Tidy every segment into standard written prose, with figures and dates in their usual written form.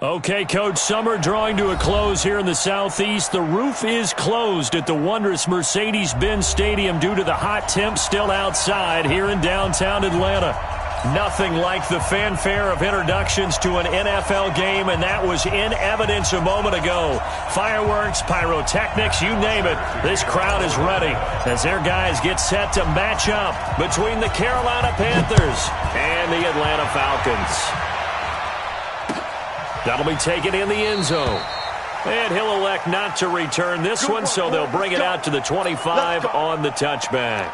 Okay, Coach, summer drawing to a close here in the Southeast. The roof is closed at the wondrous Mercedes-Benz Stadium due to the hot temps still outside here in downtown Atlanta. Nothing like the fanfare of introductions to an NFL game, and that was in evidence a moment ago. Fireworks, pyrotechnics, you name it. This crowd is ready as their guys get set to match up between the Carolina Panthers and the Atlanta Falcons. That'll be taken in the end zone. And he'll elect not to return this one, so they'll bring it out to the 25 on the touchback.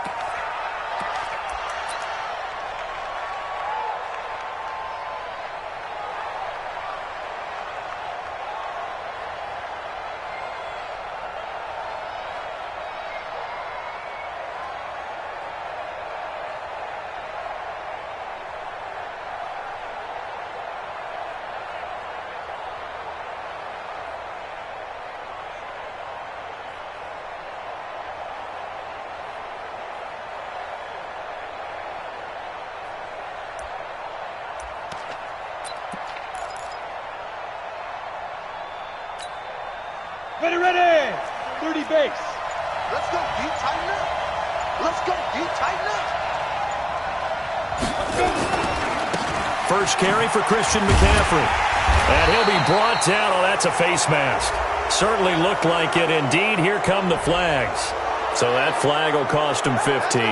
Ready. 30 base. Let's go, deep, tighten up. Let's go, deep, tighten up. First carry for Christian McCaffrey. And he'll be brought down. Oh, that's a face mask. Certainly looked like it. Indeed, here come the flags. So that flag will cost him 15.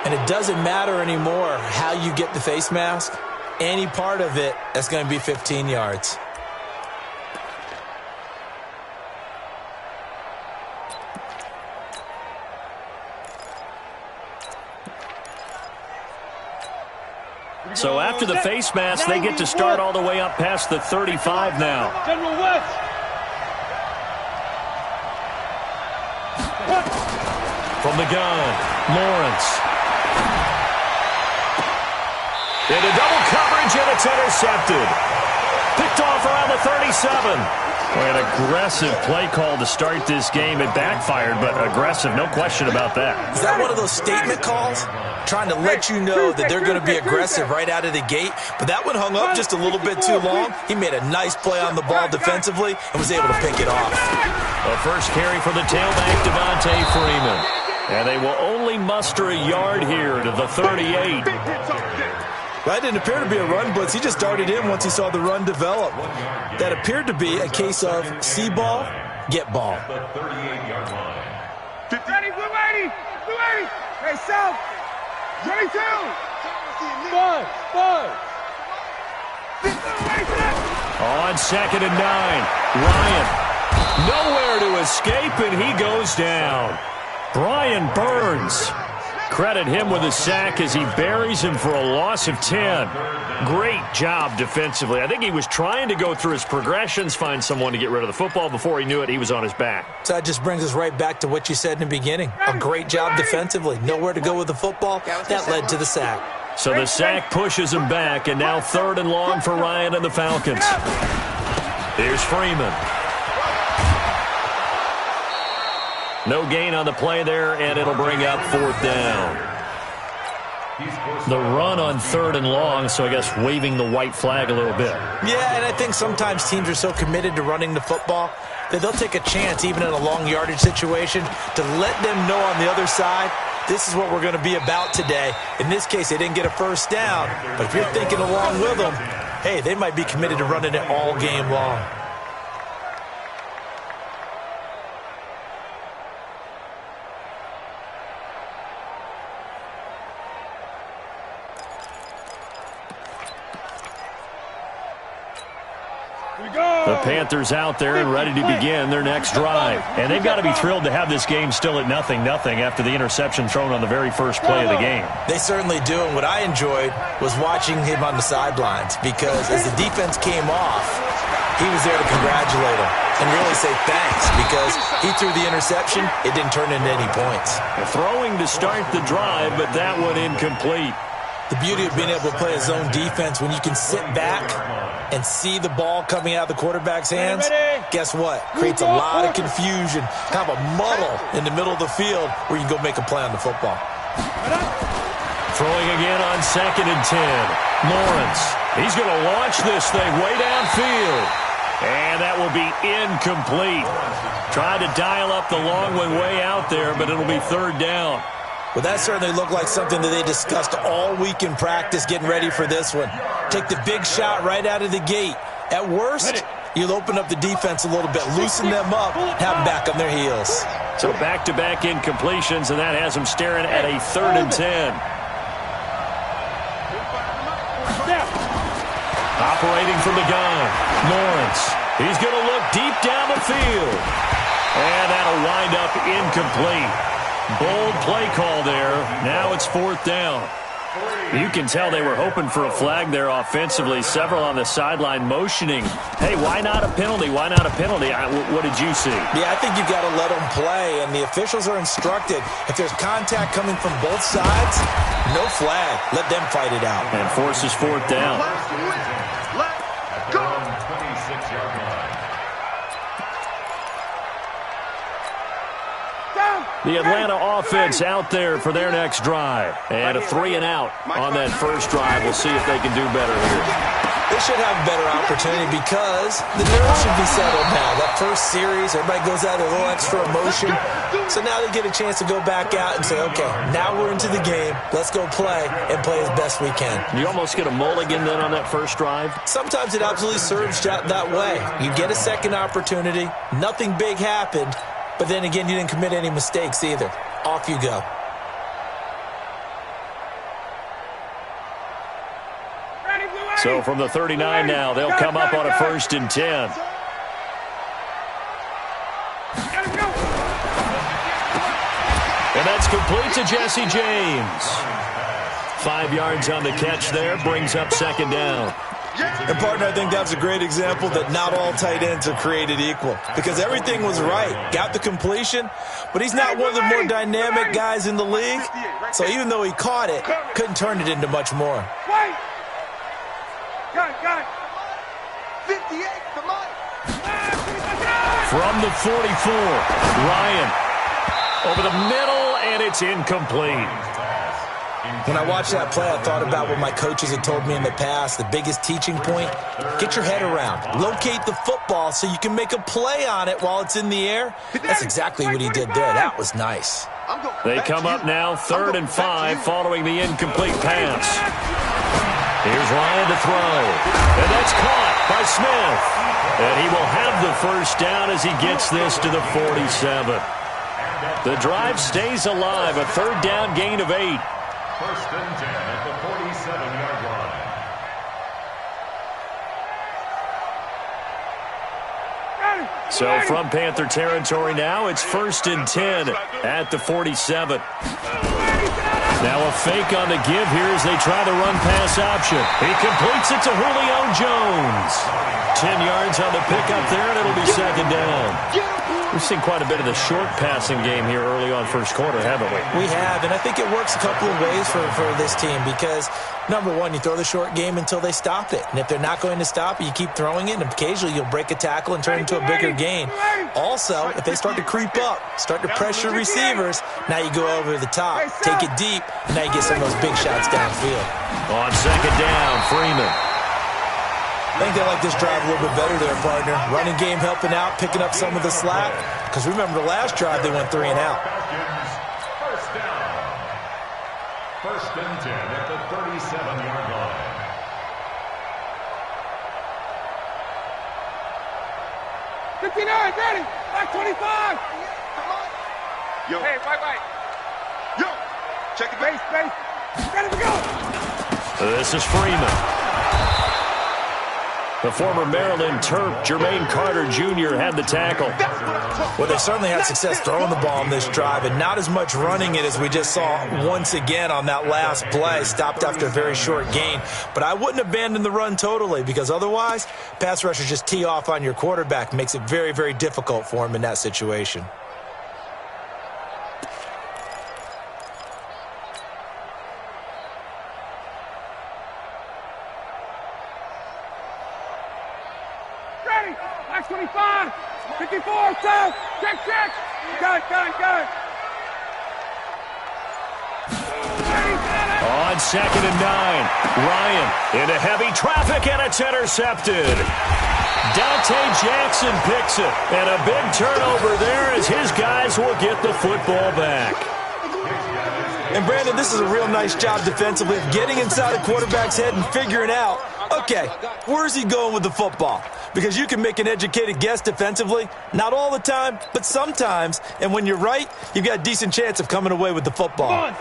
And it doesn't matter anymore how you get the face mask. Any part of it, that's going to be 15 yards. So after the face mask, they get to start all the way up past the 35 now. General West. From the gun, Lawrence. Into double coverage, and it's intercepted. Picked off around the 37. An aggressive play call to start this game. It backfired, but aggressive, no question about that. Is that one of those statement calls? Trying to let you know that they're going to be aggressive right out of the gate. But that one hung up just a little bit too long. He made a nice play on the ball defensively and was able to pick it off. The first carry for the tailback, Devontae Freeman. And they will only muster a yard here to the 38. That didn't appear to be a run blitz. He just darted in once he saw the run develop. That appeared to be a case of see ball, get ball. Ready, blue 80. Blue 80. Hey, South. 22. 5. On 2nd and 9, Ryan nowhere to escape, and he goes down. Brian Burns. Credit him with a sack as he buries him for a loss of 10. Great job defensively. I think he was trying to go through his progressions, find someone to get rid of the football. Before he knew it, he was on his back. So that just brings us right back to what you said in the beginning. A great job defensively. Nowhere to go with the football. That led to the sack. So the sack pushes him back, and now 3rd and long for Ryan and the Falcons. Here's Freeman. No gain on the play there, and it'll bring up 4th down. The run on 3rd and long, so I guess waving the white flag a little bit. Yeah, and I think sometimes teams are so committed to running the football that they'll take a chance, even in a long yardage situation, to let them know on the other side, this is what we're going to be about today. In this case, they didn't get a first down, but if you're thinking along with them, hey, they might be committed to running it all game long. The Panthers out there and ready to begin their next drive. And they've got to be thrilled to have this game still at 0-0 after the interception thrown on the very first play of the game. They certainly do, and what I enjoyed was watching him on the sidelines because as the defense came off, he was there to congratulate him and really say thanks because he threw the interception. It didn't turn into any points. Throwing to start the drive, but that one incomplete. The beauty of being able to play a zone defense when you can sit back and see the ball coming out of the quarterback's hands, guess what? Creates a lot of confusion, kind of a muddle in the middle of the field where you can go make a play on the football. Throwing again on 2nd and 10. Lawrence. He's going to launch this thing way downfield. And that will be incomplete. Tried to dial up the long one way out there, but it'll be third down. Well, that certainly looked like something that they discussed all week in practice getting ready for this one. Take the big shot right out of the gate. At worst, you'll open up the defense a little bit, loosen them up, have them back on their heels. So back-to-back incompletions, and that has them staring at a 3rd and 10. Operating from the gun, Lawrence. He's going to look deep down the field. And that'll wind up incomplete. Bold play call there. Now it's 4th down. You can tell they were hoping for a flag there offensively. Several on the sideline motioning. Hey, why not a penalty? Why not a penalty? What did you see? Yeah, I think you've got to let them play, and the officials are instructed. If there's contact coming from both sides, no flag. Let them fight it out. And forces 4th down. Let's go. The Atlanta offense out there for their next drive. And a 3 and out on that first drive. We'll see if they can do better here. They should have a better opportunity because the nerves should be settled now. That first series, everybody goes out with a little extra emotion. So now they get a chance to go back out and say, okay, now we're into the game. Let's go play and play as best we can. You almost get a mulligan then on that first drive? Sometimes it absolutely serves that way. You get a second opportunity. Nothing big happened. But then again, you didn't commit any mistakes either. Off you go. So from the 39 now, they'll come up on a 1st and 10. And that's complete to Jesse James. 5 yards on the catch there, brings up 2nd down. And, partner, I think that's a great example that not all tight ends are created equal because everything was right. Got the completion, but he's not one of the more dynamic guys in the league. So even though he caught it, couldn't turn it into much more. Got it. 58, come on. From the 44, Ryan over the middle, and it's incomplete. When I watched that play, I thought about what my coaches had told me in the past. The biggest teaching point, get your head around. Locate the football so you can make a play on it while it's in the air. That's exactly what he did there. That was nice. They come up now 3rd and 5 following the incomplete pass. Here's Ryan to throw. And that's caught by Smith. And he will have the first down as he gets this to the 47. The drive stays alive. A 3rd down gain of 8. 1st and 10 at the 47-yard line. So from Panther territory now, it's 1st and 10 at the 47. Now a fake on the give here as they try the run-pass option. He completes it to Julio Jones. 10 yards on the pickup there, and it'll be 2nd down. We've seen quite a bit of the short passing game here early on first quarter, haven't we? We have, and I think it works a couple of ways for this team because, number one, you throw the short game until they stop it. And if they're not going to stop it, you keep throwing it, and occasionally you'll break a tackle and turn it into a bigger gain. Also, if they start to creep up, start to pressure receivers, now you go over the top, take it deep, and now you get some of those big shots downfield. On 2nd down, Freeman. I think they like this drive a little bit better there, partner. Running game helping out, picking up some of the slack. Because remember the last drive, they went 3 and out. First down. 1st and 10 at the 37-yard line. Ready? Back 25. Yo. Hey, right. Yo. Check it. Base. Ready to go. This is Freeman. The former Maryland Terp, Jermaine Carter Jr. had the tackle. Well, they certainly had success throwing the ball on this drive and not as much running it as we just saw once again on that last play. Stopped after a very short gain. But I wouldn't abandon the run totally because otherwise, pass rushers just tee off on your quarterback. Makes it very, very difficult for him in that situation. Back 25. 54, south. Check. Got it. On 2nd and 9, Ryan into heavy traffic, and it's intercepted. Dante Jackson picks it. And a big turnover there as his guys will get the football back. And, Brandon, this is a real nice job defensively of getting inside a quarterback's head and figuring out, okay, where's he going with the football? Because you can make an educated guess defensively. Not all the time, but sometimes. And when you're right, you've got a decent chance of coming away with the football.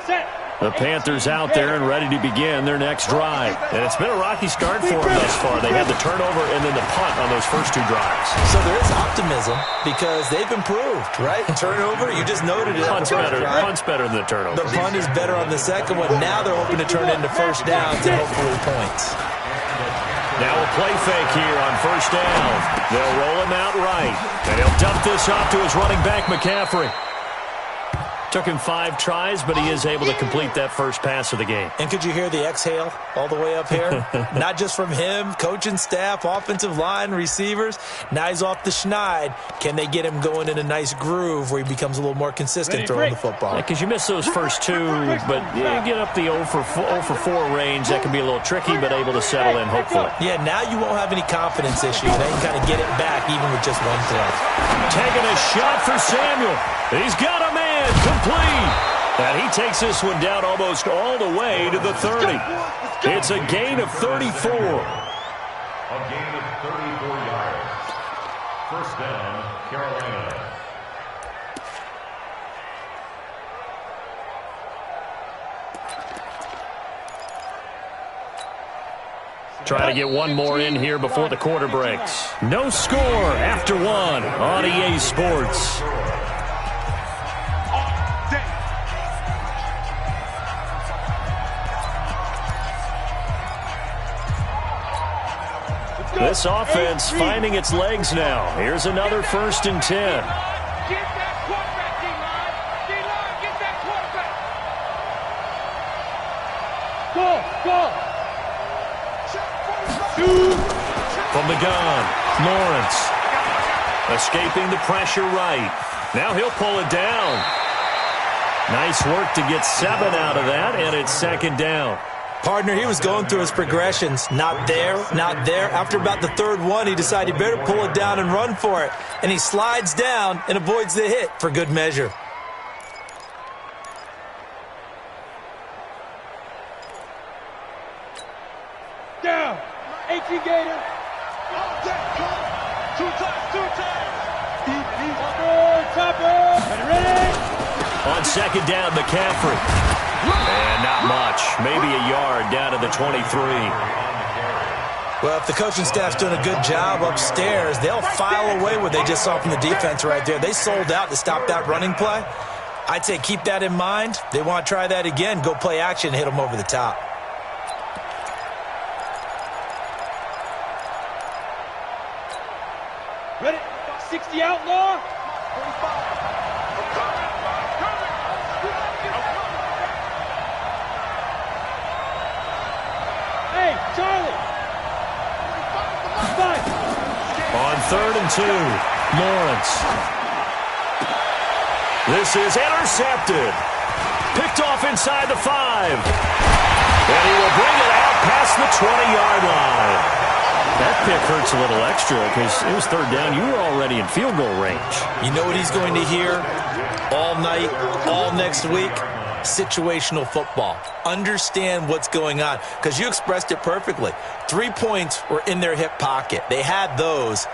The Panthers out there and ready to begin their next drive. And it's been a rocky start for them thus far. They had the turnover and then the punt on those first two drives. So there is optimism because they've improved, right? Turnover, you just noted it. Punt's better than the turnover. The punt is better on the second one. Now they're hoping to turn it into first downs and hopefully points. Now a play fake here on first down. They'll roll him out right. And he'll dump this off to his running back, McCaffrey. Took him 5 tries, but he is able to complete that first pass of the game. And could you hear the exhale all the way up here? Not just from him, coaching staff, offensive line, receivers. Now he's off the schneid. Can they get him going in a nice groove where he becomes a little more consistent throwing the football? Because you miss those first 2, but you get up the 0 for 4 range. That can be a little tricky, but able to settle in, hopefully. Yeah, now you won't have any confidence issues. Now you can kind of get it back even with just one throw. Taking a shot for Samuel. He's got a man. Complete. And he takes this one down almost all the way to the 30. It's a gain of 34. A gain of 34 yards. First down, Carolina. Try to get one more in here before the quarter breaks. No score after 1 on EA Sports. This offense finding its legs now. Here's another 1st and 10. Get that quarterback, D-line. D-line, get that quarterback. Go. From the gun, Lawrence. Escaping the pressure right. Now he'll pull it down. Nice work to get 7 out of that, and it's 2nd down. Partner, he was going through his progressions. Not there, not there. After about the 3rd one, he decided he better pull it down and run for it. And he slides down and avoids the hit for good measure. Down. 18 Gator. 2 times. Topper. Ready? On 2nd down, McCaffrey. And not much. Maybe a yard down to the 23. Well, if the coaching staff's doing a good job upstairs, they'll file away what they just saw from the defense right there. They sold out to stop that running play. I'd say keep that in mind. They want to try that again. Go play action and hit them over the top. Ready? 60 outlaw. 45. Hey, Charlie. On 3rd and 2, Lawrence. This is intercepted. Picked off inside the 5. And he will bring it out past the 20-yard line. That pick hurts a little extra because it was 3rd down. You were already in field goal range. You know what he's going to hear all night, all next week? Situational football. Understand what's going on because you expressed it perfectly. 3 points were in their hip pocket. They had those.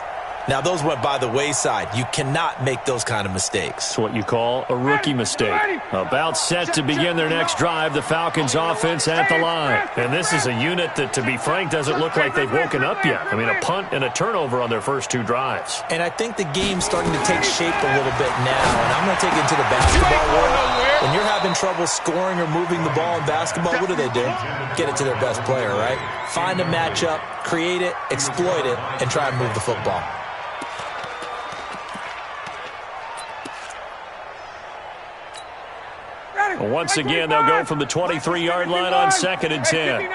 Now, those went by the wayside. You cannot make those kind of mistakes. It's what you call a rookie mistake. About set to begin their next drive, the Falcons offense at the line. And this is a unit that, to be frank, doesn't look like they've woken up yet. I mean, a punt and a turnover on their first 2 drives. And I think the game's starting to take shape a little bit now. And I'm going to take it into the basketball world. When you're having trouble scoring or moving the ball in basketball, what do? Get it to their best player, right? Find a matchup, create it, exploit it, and try and move the football. Once again, they'll go from the 23-yard line on 2nd and 10.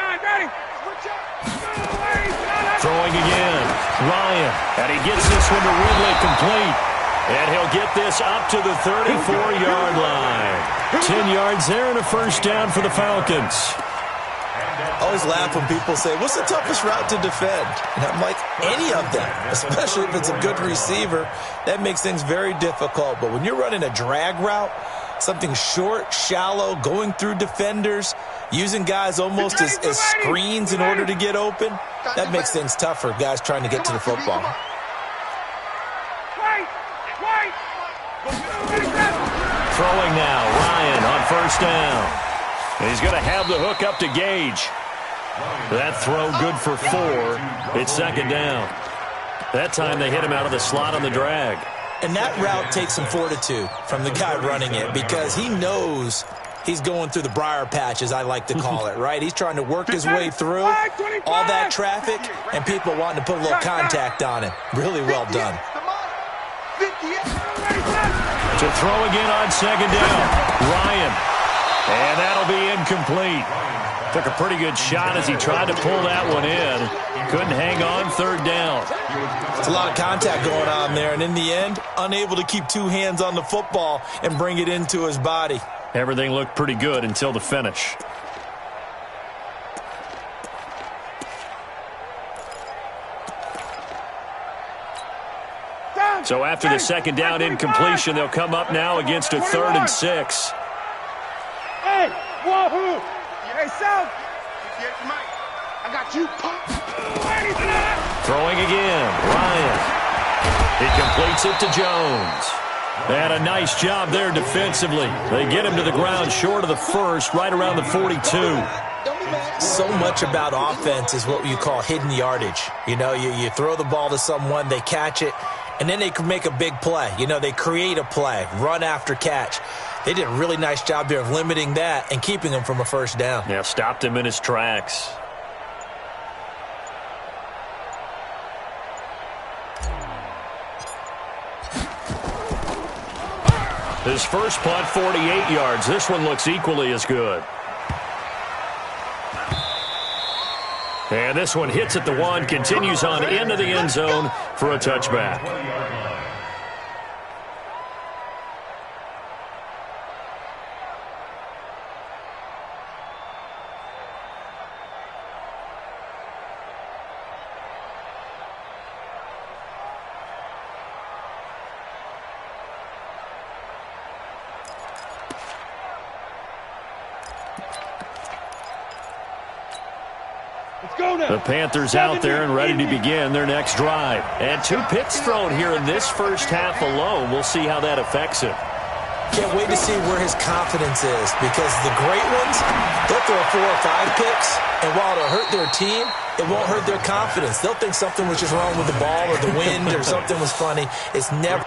Throwing again. Ryan. And he gets this one to Ridley complete. And he'll get this up to the 34-yard line. 10 yards there and a 1st down for the Falcons. I always laugh when people say, what's the toughest route to defend? And I'm like, any of them, especially if it's a good receiver. That makes things very difficult. But when you're running a drag route, something short, shallow, going through defenders, using guys almost as screens in order to get open, that makes things tough for guys trying to get to the football. Throwing now, Ryan on first down. And he's going to have the hook up to Gage. That throw good for 4. It's second down. That time they hit him out of the slot on the drag. And that route takes some fortitude from the guy running it because he knows he's going through the briar patch, as I like to call it, right? He's trying to work his way through all that traffic and people wanting to put a little contact on him. Really well done. To throw again on second down, Ryan. And that'll be incomplete. Took a pretty good shot as he tried to pull that one in. Couldn't hang on third down. It's a lot of contact going on there, and in the end, unable to keep 2 hands on the football and bring it into his body. Everything looked pretty good until the finish. So after the second down incompletion, they'll come up now against a 3rd and 6. Hey, wahoo! Hey, South! I got you. Throwing again, Ryan. He completes it to Jones. And a nice job there defensively. They get him to the ground short of the first, right around the 42. So much about offense is what you call hidden yardage. You know, you throw the ball to someone, they catch it, and then they can make a big play. You know, they create a play, run after catch. They did a really nice job there of limiting that and keeping him from a first down. Yeah, stopped him in his tracks. His first punt, 48 yards. This one looks equally as good. And this one hits at the 1, continues on into the end zone for a touchback. The Panthers out there and ready to begin their next drive. And 2 picks thrown here in this first half alone. We'll see how that affects him. Can't wait to see where his confidence is because the great ones, they'll throw 4 or 5 picks, and while it'll hurt their team, it won't hurt their confidence. They'll think something was just wrong with the ball or the wind or something was funny. It's never...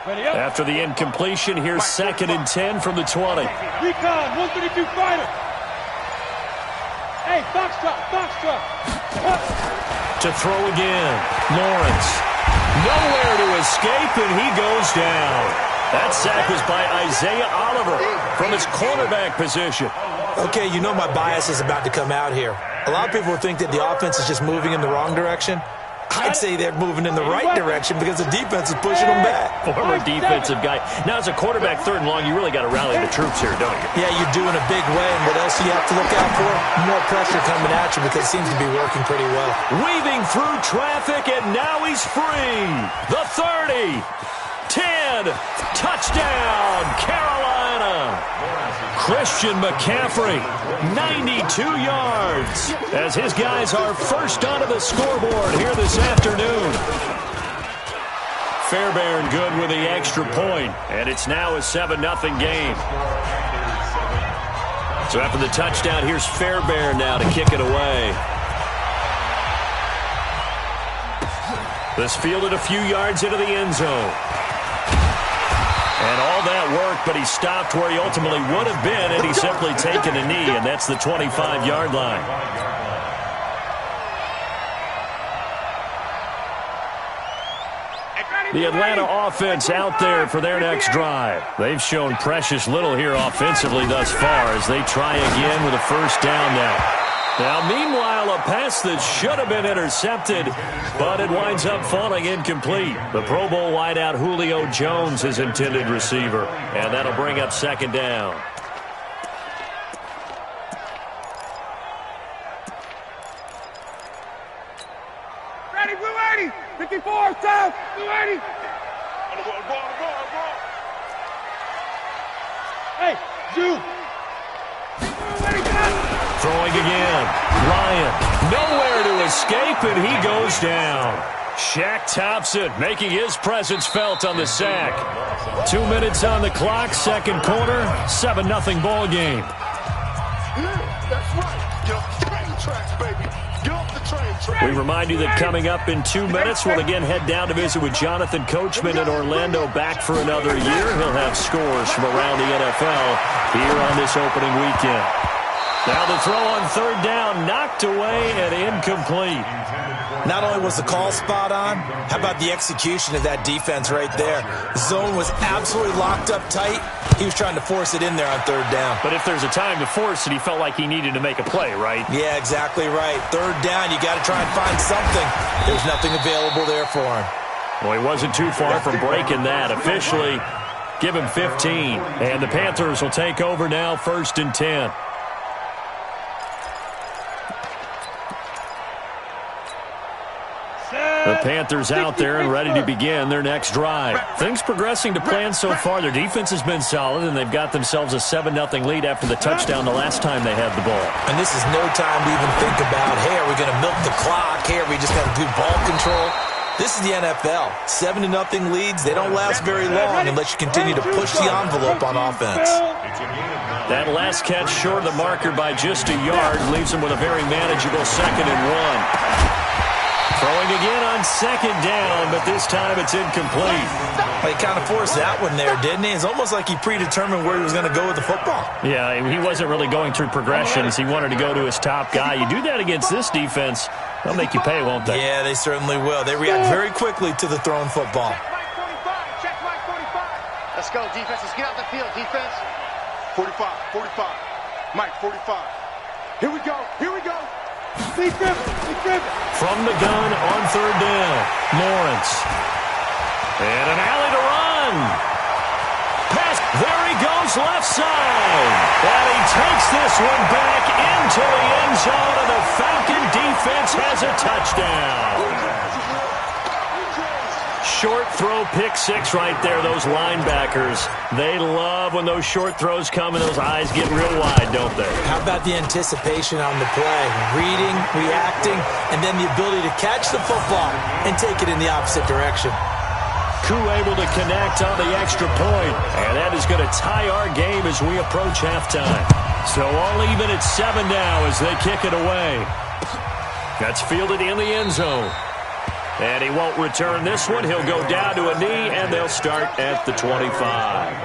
After the incompletion, here's 2nd and 10 from the 20. Recon, 132 fighter. Hey, foxtrot. To throw again, Lawrence. Nowhere to escape, and he goes down. That sack was by Isaiah Oliver from his cornerback position. Okay, you know my bias is about to come out here. A lot of people think that the offense is just moving in the wrong direction. I'd say they're moving in the right direction because the defense is pushing them back. Former defensive guy. Now, as a quarterback, 3rd and long, you really got to rally the troops here, don't you? Yeah, you do in a big way. And what else do you have to look out for? More pressure coming at you because it seems to be working pretty well. Weaving through traffic, and now he's free. The 30. 10. Touchdown, Carolina. Christian McCaffrey, 92 yards, as his guys are first onto the scoreboard here this afternoon. Fairbairn good with the extra point, and it's now a 7-0 game. So after the touchdown, here's Fairbairn now to kick it away. This fielded a few yards into the end zone. And all that work, but he stopped where he ultimately would have been had he simply taken a knee, and that's the 25-yard line. The Atlanta offense out there for their next drive. They've shown precious little here offensively thus far as they try again with a first down now. Now, meanwhile, a pass that should have been intercepted, but it winds up falling incomplete. The Pro Bowl wideout Julio Jones is intended receiver, and that'll bring up second down. Ready, blue 80. 54, south, blue 80. Hey, Jew. Throwing again. Ryan, nowhere to escape, and he goes down. Shaq Thompson making his presence felt on the sack. 2 minutes on the clock, second quarter, 7-0 ball game. That's right. Get off the train tracks, baby. Get off the train tracks. We remind you that coming up in 2 minutes, we'll again head down to visit with Jonathan Coachman in Orlando, back for another year. He'll have scores from around the NFL here on this opening weekend. Now the throw on third down, knocked away and incomplete. Not only was the call spot on, how about the execution of that defense right there? The zone was absolutely locked up tight. He was trying to force it in there on third down. But if there's a time to force it, he felt like he needed to make a play, right? Yeah, exactly right. Third down, you got to try and find something. There's nothing available there for him. Well, he wasn't too far from breaking that. Officially, give him 15. And the Panthers will take over now, 1st and 10. The Panthers out there and ready to begin their next drive. Things progressing to plan so far. Their defense has been solid, and they've got themselves a 7-0 lead after the touchdown the last time they had the ball. And this is no time to even think about, hey, are we going to milk the clock? Hey, are we just going to do ball control? This is the NFL. 7-0 leads, they don't last very long unless you continue to push the envelope on offense. That last catch short of the marker by just a yard leaves them with a very manageable 2nd and 1. Throwing again on second down, but this time it's incomplete. Well, he kind of forced that one there, didn't he? It's almost like he predetermined where he was going to go with the football. Yeah, he wasn't really going through progressions. He wanted to go to his top guy. You do that against this defense, they'll make you pay, won't they? Yeah, they certainly will. They react very quickly to the thrown football. Check Mike 45. Let's go, defense. Let's get out the field, defense. 45, 45. Mike 45. Here we go. Here we go. From the gun on third down, Lawrence. And an alley to run. Pass, there he goes, left side. And he takes this one back into the end zone, and the Falcon defense has a touchdown. Short throw, pick six right there, those linebackers. They love when those short throws come and those eyes get real wide, don't they? How about the anticipation on the play? Reading, reacting, and then the ability to catch the football and take it in the opposite direction. Koo able to connect on the extra point, and that is going to tie our game as we approach halftime. So all even at 7 now as they kick it away. That's fielded in the end zone. And he won't return this one. He'll go down to a knee, and they'll start at the 25.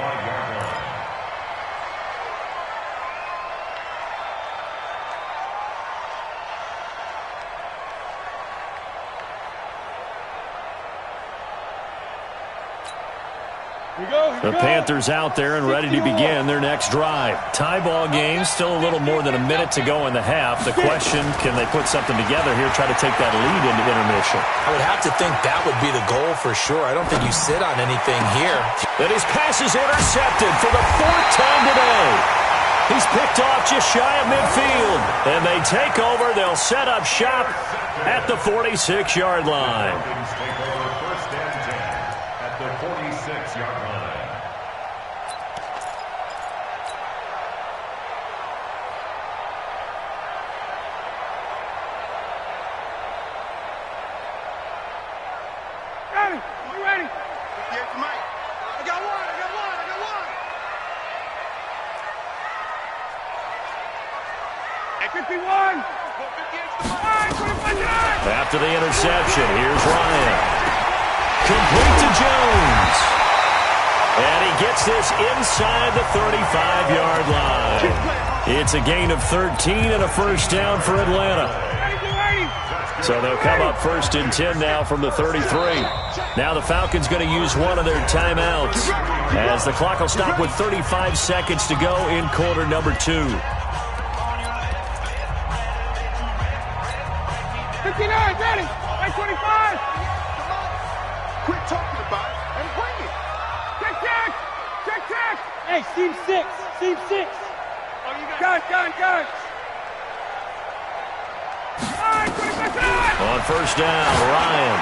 The Panthers out there and ready to begin their next drive. Tie ball game, still a little more than a minute to go in the half. The question, can they put something together here, try to take that lead into intermission? I would have to think that would be the goal for sure. I don't think you sit on anything here. And his pass is intercepted for the 4th time today. He's picked off just shy of midfield. And they take over. They'll set up shop at the 46-yard line. After the interception, here's Ryan. Complete to Jones. And he gets this inside the 35-yard line. It's a gain of 13 and a first down for Atlanta. So they'll come up 1st and 10 now from the 33. Now the Falcons going to use one of their timeouts as the clock will stop with 35 seconds to go in quarter number 2. 59, ready. 25. Quit talking about it and bring it. Check, check. Check, check. Hey, seam 6. Seam 6. Gun. On 1st down, Ryan.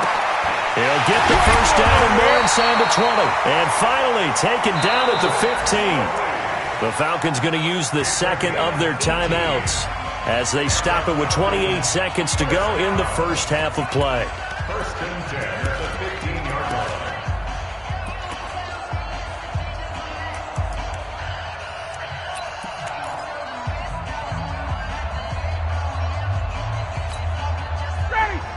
He'll get the 1st down and more inside the 20. And finally taken down at the 15. The Falcons going to use the 2nd of their timeouts as they stop it with 28 seconds to go in the 1st half of play. 1st and 10 at the 15-yard line.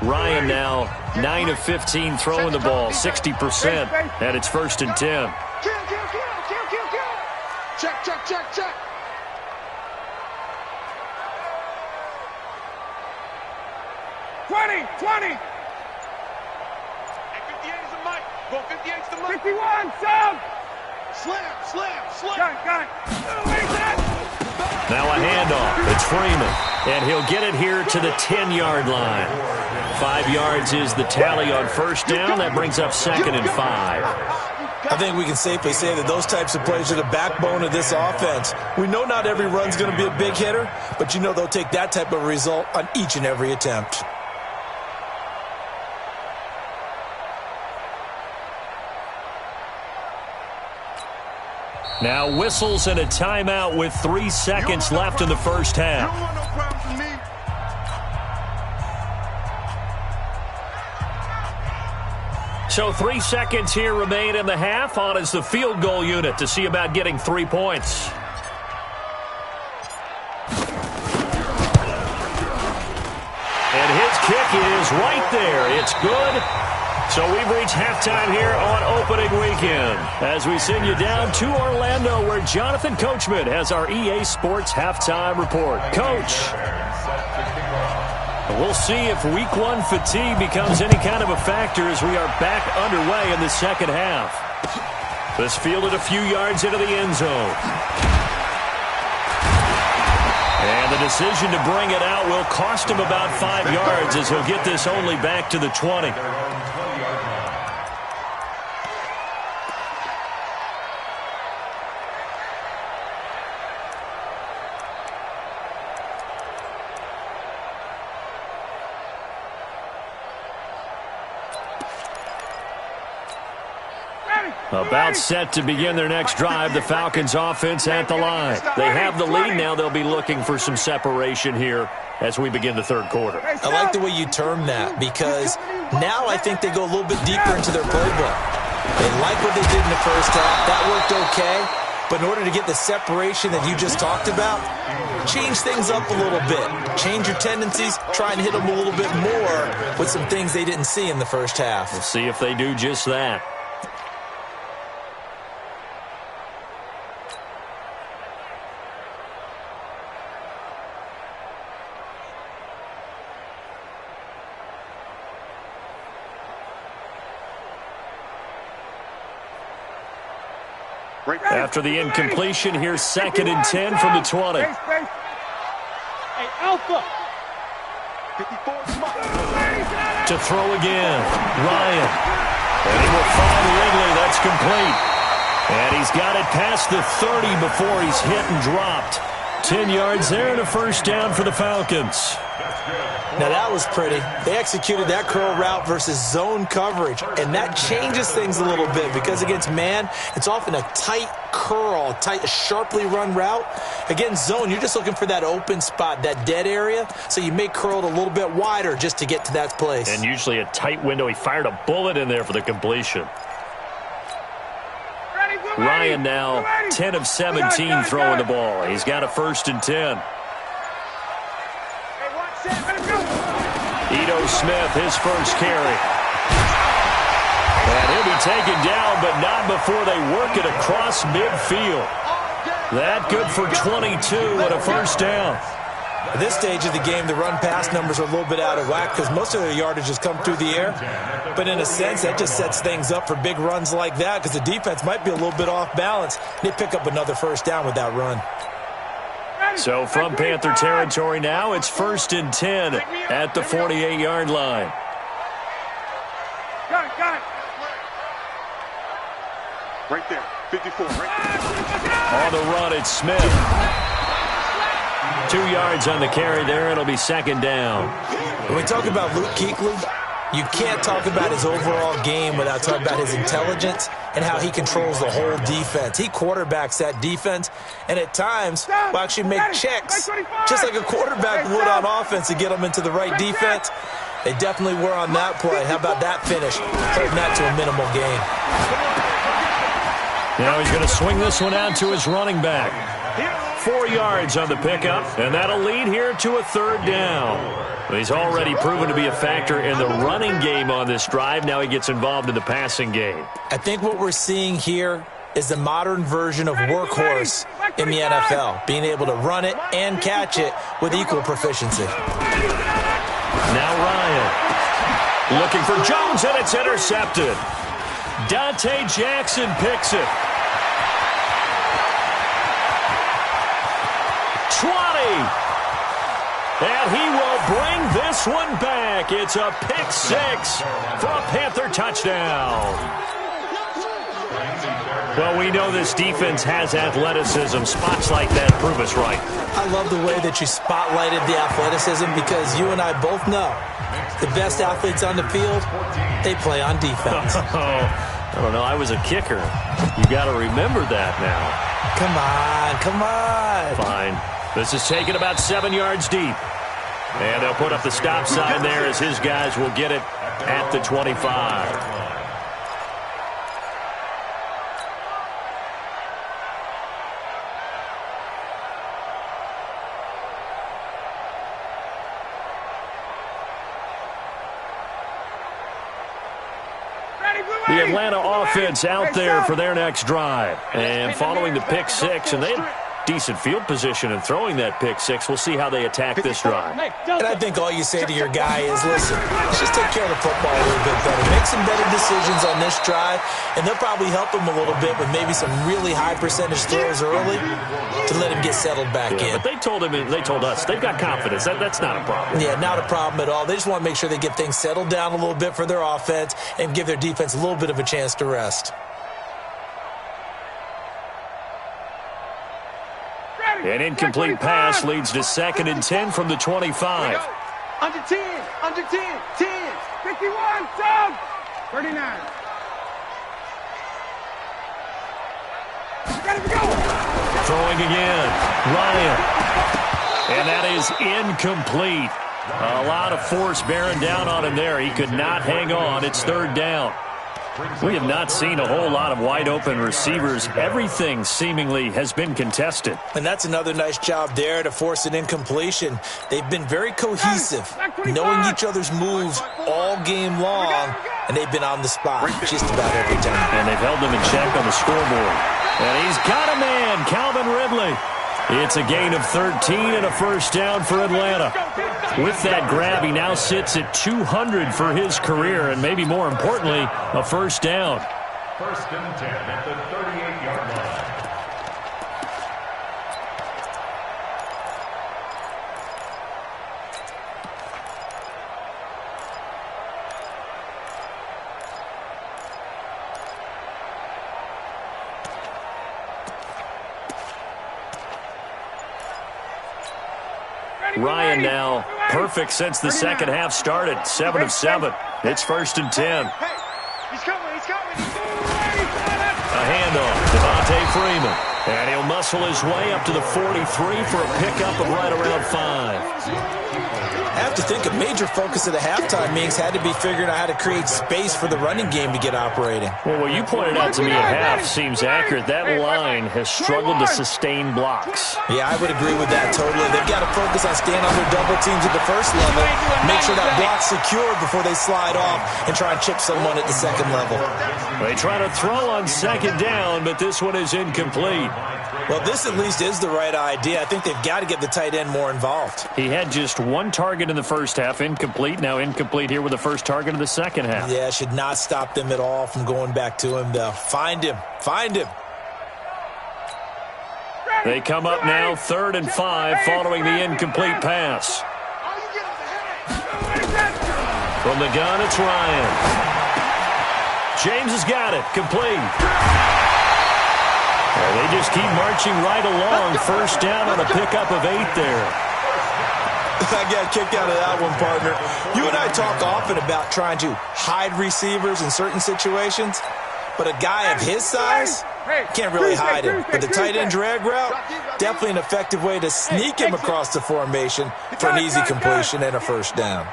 Ryan now 9 of 15 throwing the ball, 60%, and it's 1st and 10. Kill. Check. 20. Hey, 58 is the mic. Go 58 is the mic. 51, sub. Slam. Gun. Now a handoff. It's Freeman, and he'll get it here to the 10-yard line. 5 yards is the tally on 1st down. That brings up 2nd and 5. I think we can safely say that those types of plays are the backbone of this offense. We know not every run's going to be a big hitter, but you know they'll take that type of result on each and every attempt. Now whistles and a timeout with 3 seconds left in the 1st half. You don't want no problems with me. So 3 seconds here remain in the half. On is the field goal unit to see about getting 3 points. And his kick is right there. It's good. So we've reached halftime here on opening weekend as we send you down to Orlando where Jonathan Coachman has our EA Sports halftime report. Coach, we'll see if week 1 fatigue becomes any kind of a factor as we are back underway in the 2nd half. This fielded a few yards into the end zone. And the decision to bring it out will cost him about 5 yards as he'll get this only back to the 20. About set to begin their next drive, the Falcons offense at the line. They have the lead now. They'll be looking for some separation here as we begin the 3rd quarter. I like the way you term that because now I think they go a little bit deeper into their playbook. They like what they did in the 1st half. That worked okay. But in order to get the separation that you just talked about, change things up a little bit. Change your tendencies. Try and hit them a little bit more with some things they didn't see in the 1st half. We'll see if they do just that. After the incompletion, here's 2nd and 10 from the 20. Hey, Alpha. To throw again, Ryan. And he will find Ridley. That's complete. And he's got it past the 30 before he's hit and dropped. 10 yards there and a 1st down for the Falcons. Now that was pretty. They executed that curl route versus zone coverage, and that changes things a little bit because against man, it's often a tight curl, tight, sharply run route. Against zone, you're just looking for that open spot, that dead area, so you may curl it a little bit wider just to get to that place. And usually a tight window. He fired a bullet in there for the completion. Ryan now 10 of 17 throwing the ball. He's got a 1st and 10. Ito Smith, his 1st carry. And he'll be taken down, but not before they work it across midfield. That good for 22 and a 1st down. At this stage of the game, the run-pass numbers are a little bit out of whack because most of their yardage has come through the air. But in a sense, that just sets things up for big runs like that because the defense might be a little bit off balance. They pick up another first down with that run. So from Panther territory now, it's 1st and 10 at the 48-yard line. Got it. Right there, 54, right there. On the run, it's Smith. 2 yards on the carry there. It'll be 2nd down. When we talk about Luke Kuechly, you can't talk about his overall game without talking about his intelligence and how he controls the whole defense. He quarterbacks that defense, and at times will actually make checks, just like a quarterback would on offense to get them into the right defense. They definitely were on that play. How about that finish? Holding that to a minimal gain. Now he's going to swing this one out to his running back. 4 yards on the pickup, and that'll lead here to a 3rd down. He's already proven to be a factor in the running game on this drive. Now he gets involved in the passing game. I think what we're seeing here is the modern version of workhorse in the NFL, being able to run it and catch it with equal proficiency. Now Ryan looking for Jones, and it's intercepted. Dante Jackson picks it. 20. And he will bring this one back. It's a pick 6 for a Panther touchdown. Well, we know this defense has athleticism. Spots like that prove us right. I love the way that you spotlighted the athleticism because you and I both know the best athletes on the field, they play on defense. I don't know. I was a kicker. You got to remember that now. Come on. Fine. This is taken about 7 yards deep. And they'll put up the stop sign there as his guys will get it at the 25. The Atlanta offense out there for their next drive. And following the pick 6, and they had decent field position in throwing that pick 6. We'll see how they attack this drive. And I think all you say to your guy is, listen, let's just take care of the football a little bit better. Make some better decisions on this drive, and they'll probably help him a little bit with maybe some really high percentage throws early to let him get settled back in. But they told us, they've got confidence. That's not a problem. Yeah, not a problem at all. They just want to make sure they get things settled down a little bit for their offense and give their defense a little bit of a chance to rest. An incomplete pass leads to 2nd and 10 from the 25. Under 10, 10. 51, down. 39. Ready to go. Throwing again. Ryan. And that is incomplete. A lot of force bearing down on him there. He could not hang on. It's 3rd down. We have not seen a whole lot of wide-open receivers. Everything seemingly has been contested. And that's another nice job there to force an incompletion. They've been very cohesive, knowing each other's moves all game long, and they've been on the spot just about every time. And they've held them in check on the scoreboard. And he's got a man, Calvin Ridley. It's a gain of 13 and a first down for Atlanta. With that grab, he now sits at 200 for his career, and maybe more importantly, a first down. 1st and 10 at the 38-yard line. Ryan now perfect since the second half started. 7 of 7. It's 1st and 10. Hey, he's coming. A handoff, Devontae Freeman. And he'll muscle his way up to the 43 for a pickup of right around 5. I have to think a major focus of the halftime meetings had to be figuring out how to create space for the running game to get operating. Well, what you pointed out to me at half seems accurate. That line has struggled to sustain blocks. Yeah, I would agree with that totally. They've got to focus on staying on their double teams at the first level, make sure that block's secured before they slide off and try and chip someone at the second level. They try to throw on 2nd down, but this one is incomplete. Well, this at least is the right idea. I think they've got to get the tight end more involved. He had just one target in the first half, incomplete. Now incomplete here with the first target of the second half. Yeah, should not stop them at all from going back to him, though. Find him. Find him. They come up now 3rd and 5 following the incomplete pass. From the gun, it's Ryan. James has got it. Complete. Well, they just keep marching right along. First down on a pickup of 8 there. I got kicked out of that one, partner. You and I talk often about trying to hide receivers in certain situations, but a guy of his size can't really hide him. But the tight end drag route, definitely an effective way to sneak him across the formation for an easy completion and a first down.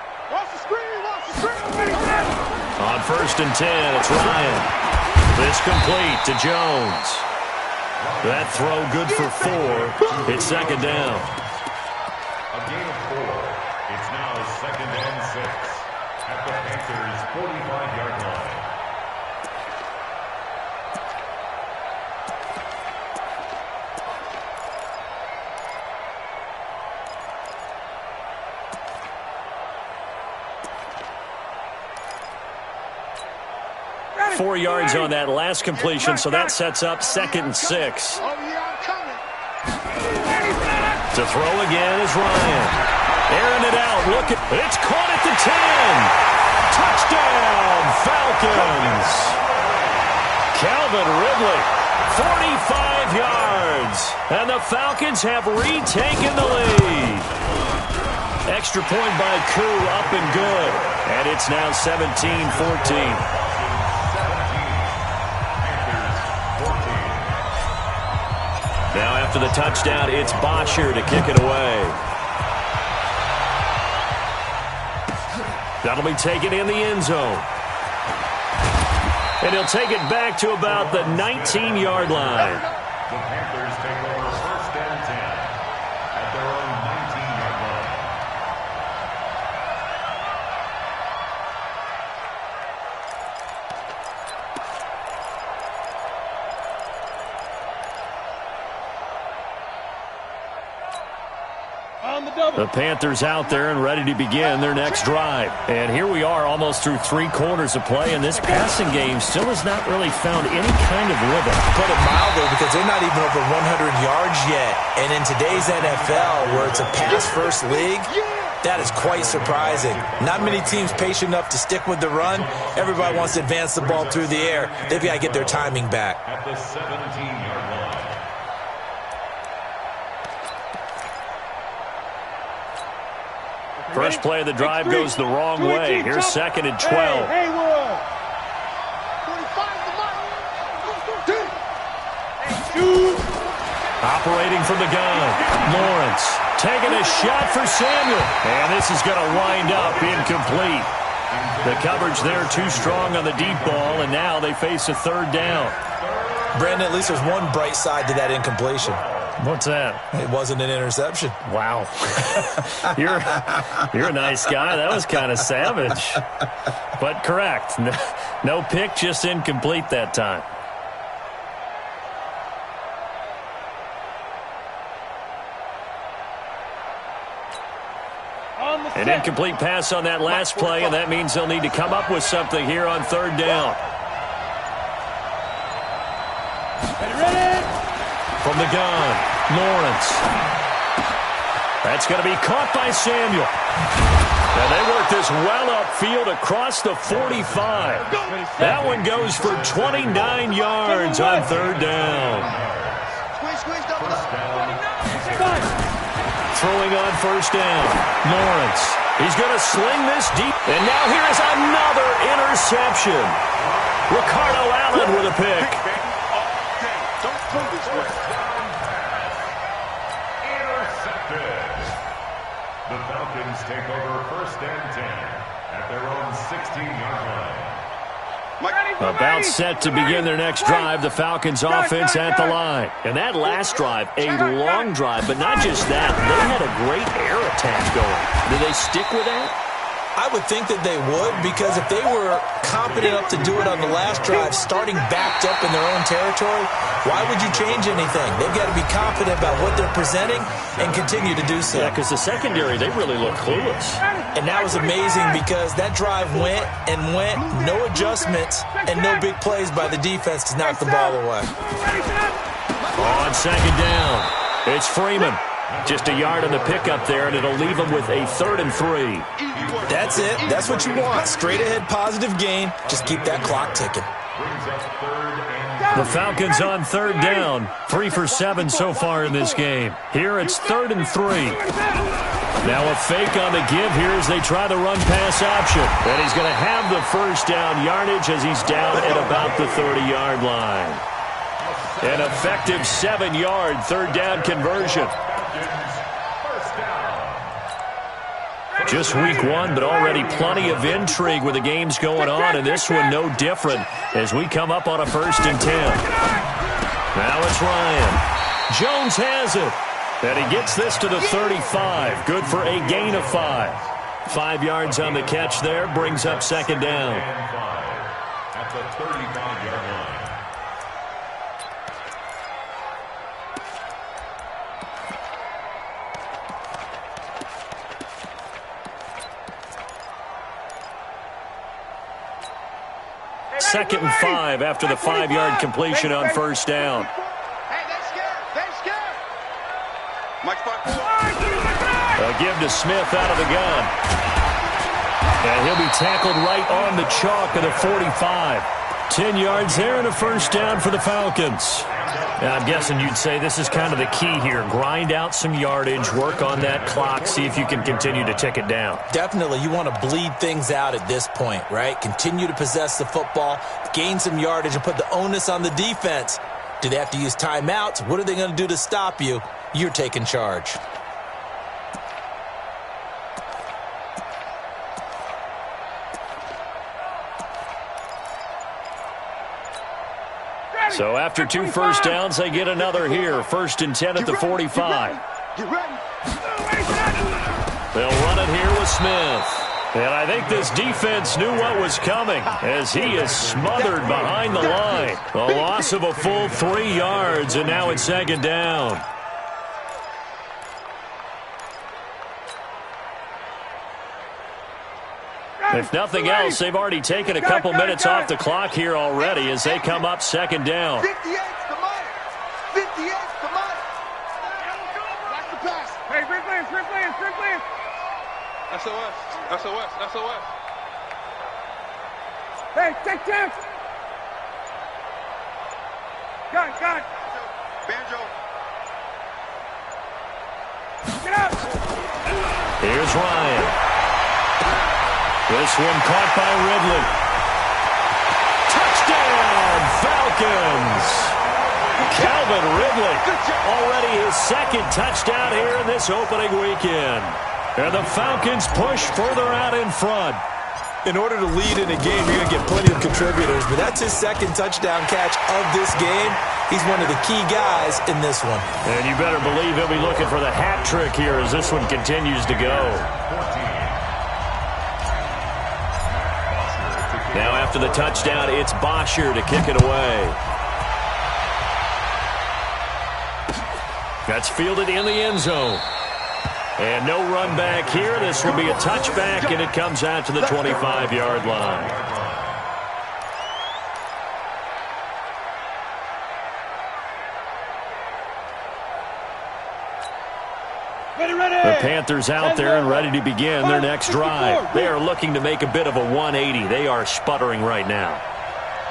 On 1st and 10, it's Ryan. This complete to Jones. That throw good for 4. It's 2nd down. A gain of 4. It's now 2nd and 6 at the Panthers' 45-yard line. Ready. 4 yards on that last completion, so that sets up 2nd and 6. To throw again is Ryan. Airing it out. Look at it's caught at the 10. Touchdown, Falcons. Calvin Ridley, 45 yards. And the Falcons have retaken the lead. Extra point by Koo, up and good. And it's now 17-14. Now after the touchdown, it's Bosher to kick it away. That'll be taken in the end zone. And he'll take it back to about the 19-yard line. The Panthers take over 1st and 10 at their own 19-yard line. The Panthers out there and ready to begin their next drive. And here we are almost through 3 quarters of play, and this passing game still has not really found any kind of rhythm. Put it mildly, because they're not even over 100 yards yet. And in today's NFL, where it's a pass-first league, that is quite surprising. Not many teams patient enough to stick with the run. Everybody wants to advance the ball through the air. They've got to get their timing back. At the 17-yard line. First play of the drive goes the wrong way. Here's 2nd and 12. Haywood. Operating from the gun. Lawrence taking a shot for Samuel. And this is going to wind up incomplete. The coverage there too strong on the deep ball, and now they face a 3rd down. Brandon, at least there's one bright side to that incompletion. What's that? It wasn't an interception. Wow. You're a nice guy. That was kind of savage. But correct. No pick, just incomplete that time. An incomplete pass on that last play, and that means they'll need to come up with something here on 3rd down. From the gun, Lawrence. That's going to be caught by Samuel. And they work this well upfield across the 45. That one goes for 29 yards on 3rd down. Throwing on 1st down, Lawrence. He's going to sling this deep. And now here is another interception. Ricardo Allen with a pick. The Falcons take over 1st and 10 at their own 16-yard line. About set to begin their next drive, the Falcons offense at the line. And that last drive, a long drive, but not just that. They had a great air attack going. Do they stick with that? I would think that they would, because if they were competent enough to do it on the last drive, starting backed up in their own territory, why would you change anything? They've got to be confident about what they're presenting and continue to do so. Yeah, because the secondary, they really look clueless. And that was amazing because that drive went and went, no adjustments and no big plays by the defense to knock the ball away. On second down, it's Freeman. Just a yard on the pickup there, and it'll leave him with a 3rd and 3. That's it. That's what you want. Straight ahead, positive gain. Just keep that clock ticking. The Falcons on 3rd down. 3 for 7 so far in this game. Here it's 3rd and 3. Now a fake on the give here as they try the run-pass option. And he's going to have the first down yardage as he's down at about the 30-yard line. An effective 7-yard 3rd down conversion. Just week 1, but already plenty of intrigue with the games going on, and this one no different as we come up on a 1st and 10. Now it's Ryan. Jones has it, and he gets this to the 35. Good for a gain of 5. 5 yards on the catch there, brings up 2nd down. At the 35-yard line. Second and 5 after the 5-yard completion on 1st down. Hey, they scared. They scared. Mike spot. A give to Smith out of the gun. And he'll be tackled right on the chalk of the 45. 10 yards there and a 1st down for the Falcons. Now, I'm guessing you'd say this is kind of the key here. Grind out some yardage, work on that clock, see if you can continue to tick it down. Definitely. You want to bleed things out at this point, right? Continue to possess the football, gain some yardage, and put the onus on the defense. Do they have to use timeouts? What are they going to do to stop you? You're taking charge. So after 2 first downs, they get another here. 1st and 10 at the 45. Get ready. They'll run it here with Smith. And I think this defense knew what was coming as he is smothered behind the line. A loss of a full 3 yards, and now it's 2nd down. If nothing else, they've already taken a couple minutes off the clock here already as they come up 2nd down. 58 to Mike. 58 to Mike. That's the pass. Hey, sprint plans. SOS. Hey, take chance. Gun. Banjo. Get out. Here's Ryan. This one caught by Ridley. Touchdown, Falcons! Calvin Ridley, already his 2nd touchdown here in this opening weekend. And the Falcons push further out in front. In order to lead in a game, you're going to get plenty of contributors, but that's his 2nd touchdown catch of this game. He's one of the key guys in this one. And you better believe he'll be looking for the hat trick here as this one continues to go. Now after the touchdown, it's Bosher to kick it away. That's fielded in the end zone. And no run back here. This will be a touchback, and it comes out to the 25-yard line. The Panthers out there and ready to begin their next drive. They are looking to make a bit of a 180. They are sputtering right now.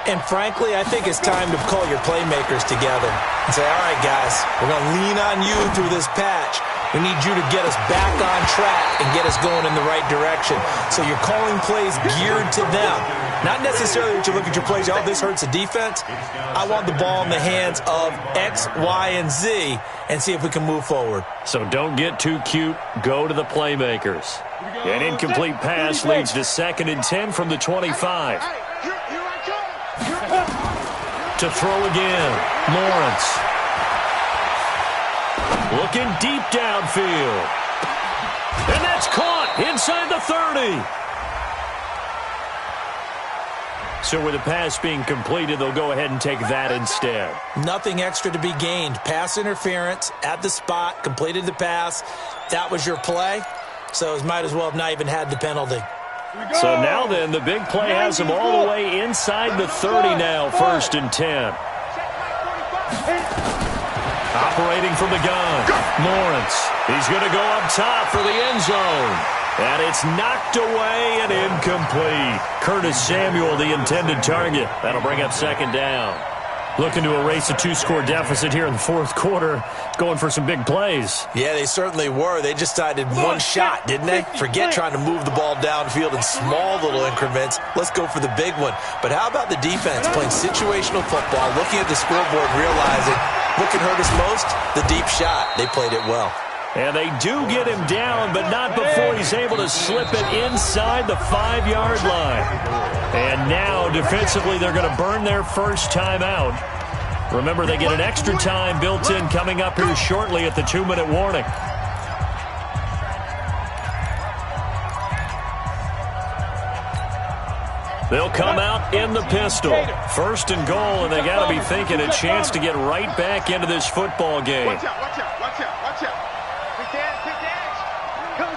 And frankly, I think it's time to call your playmakers together and say, all right, guys, we're going to lean on you through this patch. We need you to get us back on track and get us going in the right direction. So you're calling plays geared to them. Not necessarily that you look at your plays, oh, this hurts the defense. I want the ball in the hands of X, Y, and Z and see if we can move forward. So don't get too cute. Go to the playmakers. An incomplete pass leads to 2nd and 10 from the 25. To throw again, Lawrence. Looking deep downfield. And that's caught inside the 30. So with the pass being completed, they'll go ahead and take that instead. Nothing extra to be gained. Pass interference at the spot, completed the pass. That was your play, so it might as well have not even had the penalty. So now then, the big play has them all the way inside the 30 now, 1st and 10. Operating from the gun, Lawrence. He's going to go up top for the end zone. And it's knocked away and incomplete. Curtis Samuel, the intended target. That'll bring up 2nd down. Looking to erase a 2-score deficit here in the 4th quarter. Going for some big plays. Yeah, they certainly were. They just decided one shot, didn't they? Forget trying to move the ball downfield in small little increments. Let's go for the big one. But how about the defense playing situational football, looking at the scoreboard, realizing what can hurt us most? The deep shot. They played it well. And they do get him down, but not before he's able to slip it inside the 5-yard line. And now, defensively, they're going to burn their first timeout. Remember, they get an extra time built in coming up here shortly at the 2-minute warning. They'll come out in the pistol. 1st and goal, and they got to be thinking a chance to get right back into this football game. Watch out, watch out, watch out, watch out. Big dash. Come.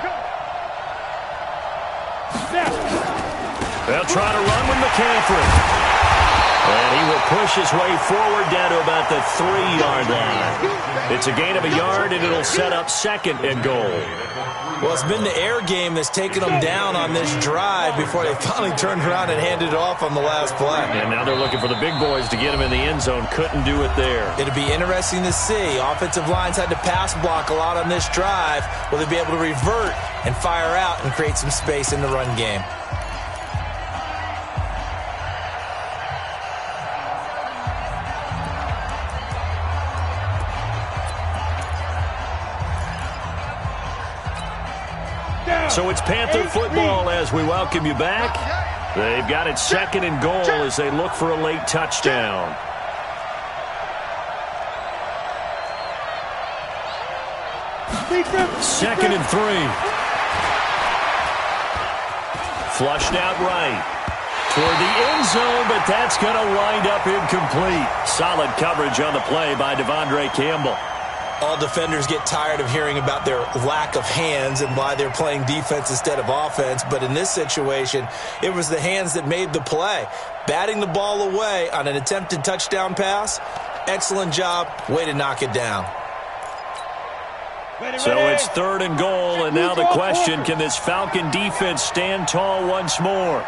They'll try to run with McCaffrey. And he will push his way forward down to about the 3-yard line. It's a gain of a yard, and it'll set up 2nd and goal. Well, it's been the air game that's taken them down on this drive before they finally turned around and handed it off on the last play. And now they're looking for the big boys to get them in the end zone. Couldn't do it there. It'll be interesting to see. Offensive lines had to pass block a lot on this drive. Will they be able to revert and fire out and create some space in the run game? So it's Panther football as we welcome you back. They've got it 2nd and goal as they look for a late touchdown. Second and 3. Flushed out right toward the end zone, but that's going to wind up incomplete. Solid coverage on the play by Devondre Campbell. All defenders get tired of hearing about their lack of hands and why they're playing defense instead of offense. But in this situation, it was the hands that made the play. Batting the ball away on an attempted touchdown pass, excellent job. Way to knock it down. So it's 3rd and goal, and now the question, can this Falcon defense stand tall once more?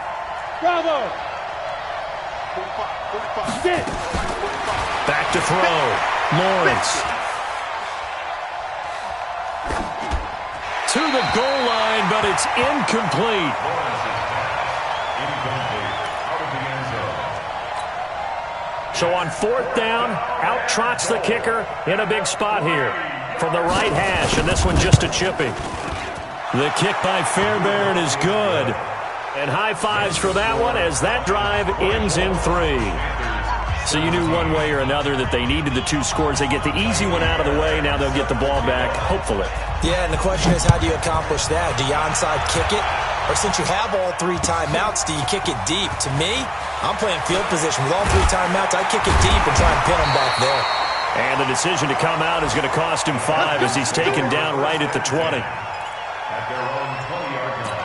Bravo. Back to throw. Lawrence. To the goal line, but it's incomplete. So on 4th down, out trots the kicker in a big spot here from the right hash, and this one just a chippy. The kick by Fairbairn is good. And high fives for that one as that drive ends in 3. So you knew one way or another that they needed the 2 scores. They get the easy one out of the way. Now they'll get the ball back, hopefully. Yeah, and the question is, how do you accomplish that? Do you onside kick it? Or since you have all 3 timeouts, do you kick it deep? To me, I'm playing field position. With all 3 timeouts, I kick it deep and try and pin them back there. And the decision to come out is going to cost him 5 as he's taken down right at the 20. At their own 20-yard line.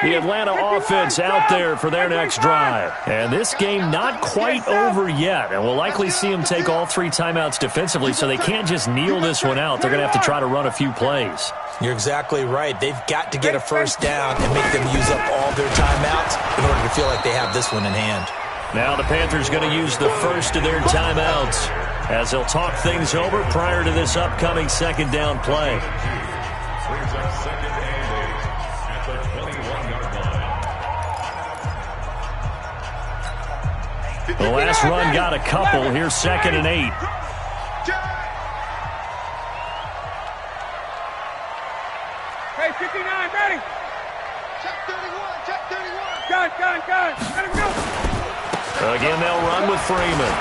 The Atlanta offense out there for their next drive. And this game not quite over yet. And we'll likely see them take all 3 timeouts defensively, so they can't just kneel this one out. They're going to have to try to run a few plays. You're exactly right. They've got to get a first down and make them use up all their timeouts in order to feel like they have this one in hand. Now the Panthers going to use the first of their timeouts as they'll talk things over prior to this upcoming 2nd down play. Brings up 2nd and 8 at the 21-yard line. The last run got a couple. Here's 2nd and 8. Hey, 59, ready. Check 31, check 31. Gun. Let him go. Again, they'll run with Freeman.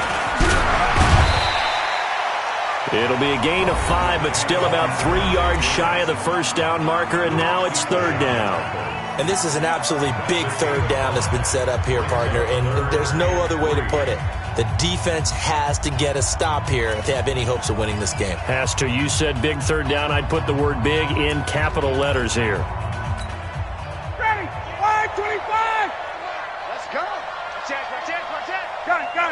It'll be a gain of 5, but still about 3 yards shy of the first down marker, and now it's third down. And this is an absolutely big third down that's been set up here, partner, and there's no other way to put it. The defense has to get a stop here if they have any hopes of winning this game. Has to. You said big third down. I'd put the word big in capital letters here. Ready? 5:25. Let's go. Check. Got it. Go.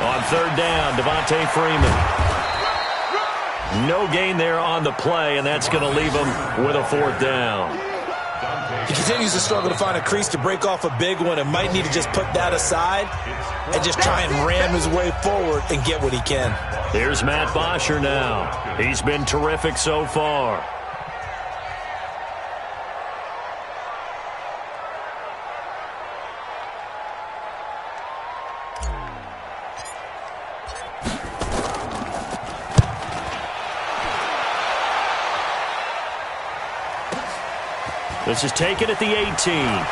On third down, Devontae Freeman. No gain there on the play, and that's going to leave him with a fourth down. He continues to struggle to find a crease to break off a big one and might need to just put that aside and just try and ram his way forward and get what he can. Here's Matt Bosher now. He's been terrific so far. This is taken at the 18.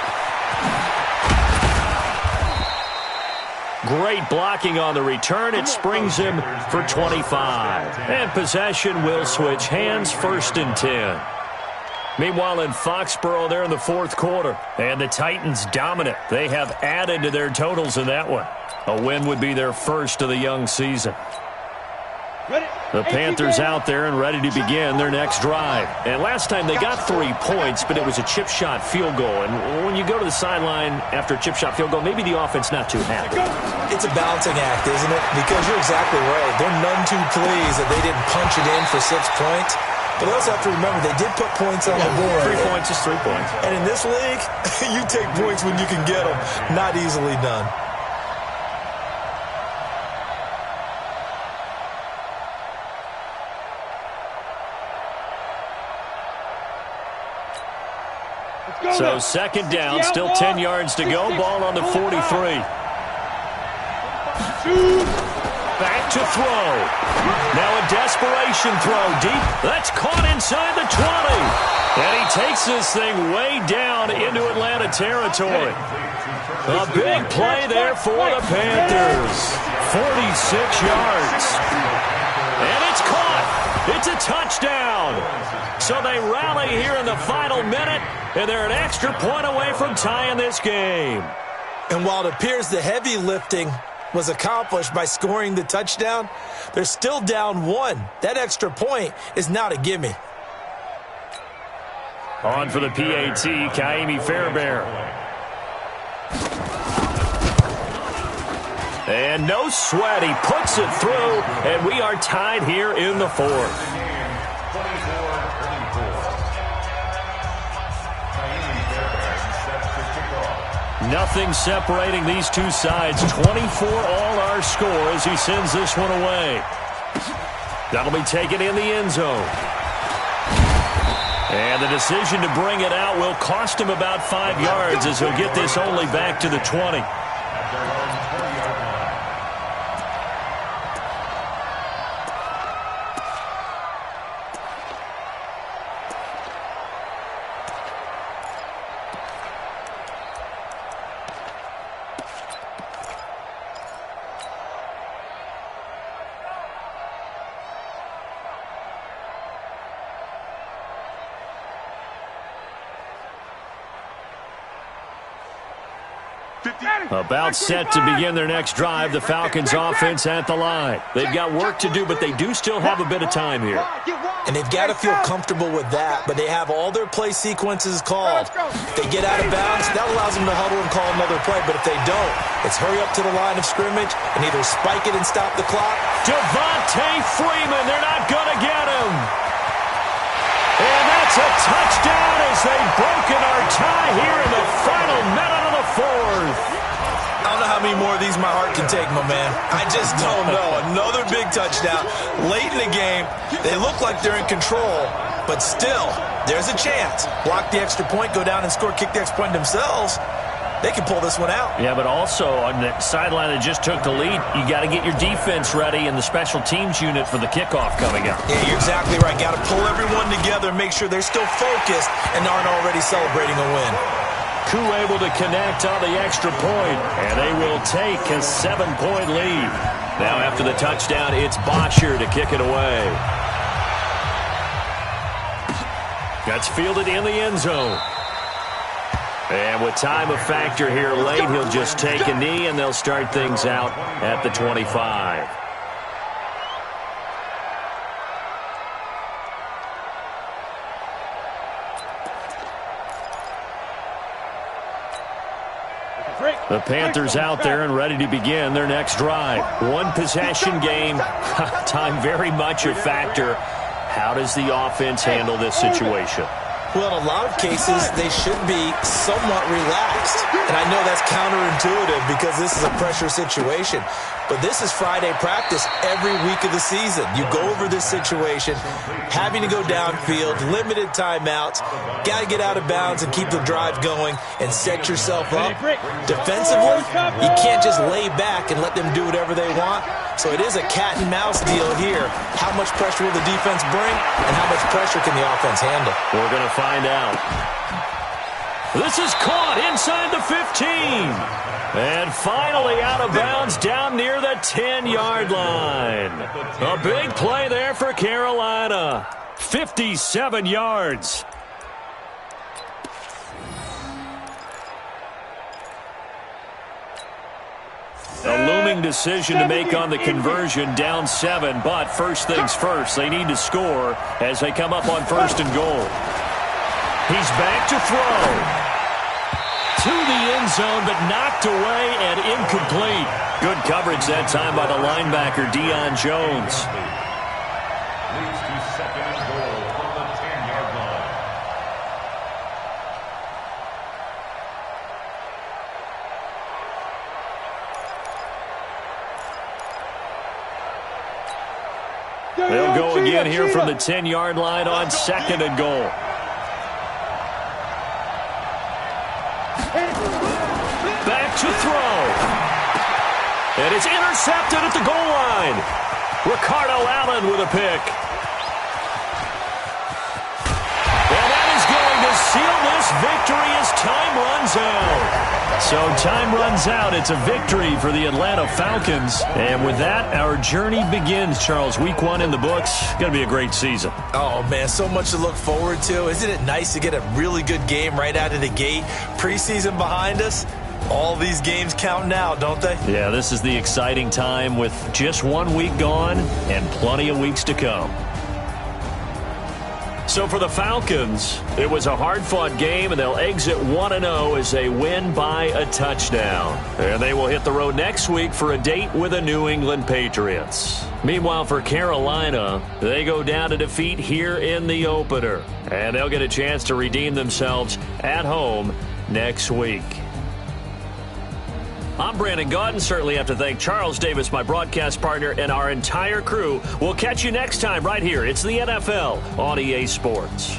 Great blocking on the return. It springs him for 25. And possession will switch hands, 1st and 10. Meanwhile, in Foxborough, they're in the 4th quarter. And the Titans dominant. They have added to their totals in that one. A win would be their first of the young season. The Panthers out there and ready to begin their next drive. And last time they got 3 points, but it was a chip shot field goal. And when you go to the sideline after a chip shot field goal, maybe the offense not too happy. It's a balancing act, isn't it? Because you're exactly right. They're none too pleased that they didn't punch it in for 6 points. But they also have to remember they did put points on the board. 3 points is 3 points. And in this league, you take points when you can get them. Not easily done. So 2nd down, still 10 yards to go. Ball on the 43. Back to throw. Now a desperation throw deep. That's caught inside the 20. And he takes this thing way down into Atlanta territory. A big play there for the Panthers. 46 yards. And it's caught. It's a touchdown. So they rally here in the final minute, and they're an extra point away from tying this game. And while it appears the heavy lifting was accomplished by scoring the touchdown, they're still down 1. That extra point is not a gimme. On for the PAT, Kaimi Fairbairn. And no sweat, he puts it through, and we are tied here in the 4th. Nothing separating these two sides. 24 all our score as he sends this one away. That'll be taken in the end zone. And the decision to bring it out will cost him about 5 yards as he'll get this only back to the 20. About set to begin their next drive, the Falcons offense at the line. They've got work to do, but they do still have a bit of time here. And they've got to feel comfortable with that, but they have all their play sequences called. If they get out of bounds, that allows them to huddle and call another play, but if they don't, it's hurry up to the line of scrimmage and either spike it and stop the clock. Devontae Freeman, they're not going to get him. And that's a touchdown as they've broken our tie here in the final minute of the 4th. I don't know how many more of these my heart can take, my man. I just don't know. Another big touchdown. Late in the game, they look like they're in control, but still, there's a chance. Block the extra point, go down and score, kick the extra point themselves. They can pull this one out. Yeah, but also on the sideline that just took the lead, you got to get your defense ready and the special teams unit for the kickoff coming up. Yeah, you're exactly right. Got to pull everyone together and make sure they're still focused and aren't already celebrating a win. Koo able to connect on the extra point, and they will take a 7-point lead. Now after the touchdown, it's Bosher to kick it away. That's fielded in the end zone. And with time a factor here late, he'll just take a knee, and they'll start things out at the 25. The Panthers out there and ready to begin their next drive. One possession game. Time very much a factor. How does the offense handle this situation? Well, in a lot of cases, they should be somewhat relaxed. And I know that's counterintuitive because this is a pressure situation. But this is Friday practice every week of the season. You go over this situation, having to go downfield, limited timeouts, got to get out of bounds and keep the drive going and set yourself up. Defensively, you can't just lay back and let them do whatever they want. So it is a cat and mouse deal here. How much pressure will the defense bring and how much pressure can the offense handle? We're going to find out. This is caught inside the 15. And finally out of bounds down near the 10-yard line. A big play there for Carolina. 57 yards. A looming decision to make on the conversion, down 7. But first things first, they need to score as they come up on 1st and goal. He's back to throw. To the end zone, but knocked away and incomplete. Good coverage that time by the linebacker, Deion Jones. Leads to 2nd and goal from the 10-yard line. They'll go again here from the 10-yard line on 2nd and goal. Back to throw. And it's intercepted at the goal line. Ricardo Allen with a pick. And that is going to seal this victory as time runs out. So time runs out. It's a victory for the Atlanta Falcons. And with that, our journey begins, Charles. Week 1 in the books. Going to be a great season. Oh, man, so much to look forward to. Isn't it nice to get a really good game right out of the gate? Preseason behind us. All these games count now, don't they? Yeah, this is the exciting time with just 1 week gone and plenty of weeks to come. So for the Falcons, it was a hard-fought game, and they'll exit 1-0 as they win by a touchdown. And they will hit the road next week for a date with the New England Patriots. Meanwhile, for Carolina, they go down to defeat here in the opener. And they'll get a chance to redeem themselves at home next week. I'm Brandon Gaudin. Certainly have to thank Charles Davis, my broadcast partner, and our entire crew. We'll catch you next time right here. It's the NFL on EA Sports.